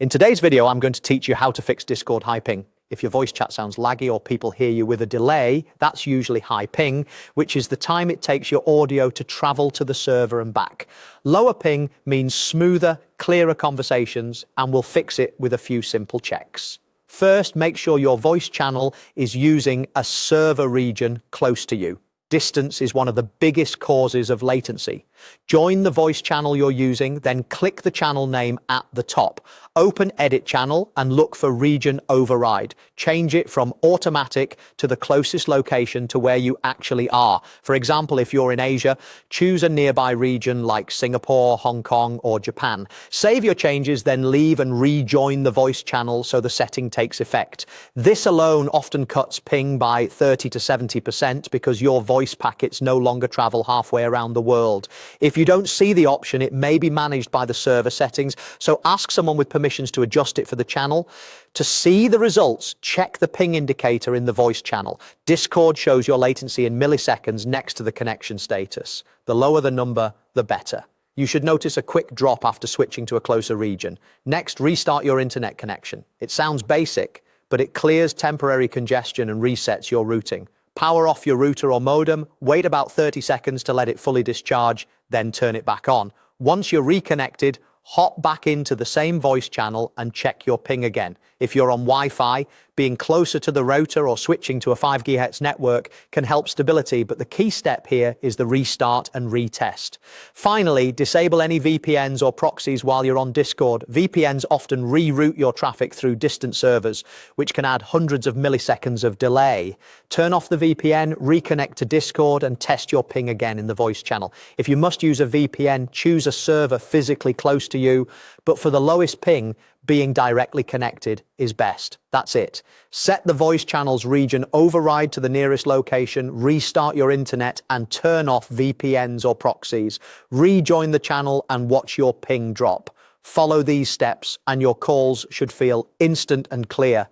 In today's video, I'm going to teach you how to fix Discord high ping. If your voice chat sounds laggy or people hear you with a delay, that's usually high ping, which is the time it takes your audio to travel to the server and back. Lower ping means smoother, clearer conversations, and we'll fix it with a few simple checks. First, make sure your voice channel is using a server region close to you. Distance is one of the biggest causes of latency. Join the voice channel you're using, then click the channel name at the top. Open Edit Channel and look for Region Override. Change it from automatic to the closest location to where you actually are. For example, if you're in Asia, choose a nearby region like Singapore, Hong Kong, or Japan. Save your changes, then leave and rejoin the voice channel so the setting takes effect. This alone often cuts ping by 30 to 70% because your voice packets no longer travel halfway around the world. If you don't see the option, it may be managed by the server settings, so ask someone with permissions to adjust it for the channel. To see the results, check the ping indicator in the voice channel. Discord shows your latency in milliseconds next to the connection status. The lower the number, the better. You should notice a quick drop after switching to a closer region. Next, restart your internet connection. It sounds basic, but it clears temporary congestion and resets your routing. Power off your router or modem, wait about 30 seconds to let it fully discharge, then turn it back on. Once you're reconnected, hop back into the same voice channel and check your ping again. If you're on Wi-Fi, being closer to the router or switching to a 5 GHz network can help stability, but the key step here is the restart and retest. Finally, disable any VPNs or proxies while you're on Discord. VPNs often reroute your traffic through distant servers, which can add hundreds of milliseconds of delay. Turn off the VPN, reconnect to Discord, and test your ping again in the voice channel. If you must use a VPN, choose a server physically close to you, but for the lowest ping, being directly connected is best. That's it. Set the voice channel's region override to the nearest location, restart your internet, and turn off VPNs or proxies. Rejoin the channel and watch your ping drop. Follow these steps and your calls should feel instant and clear.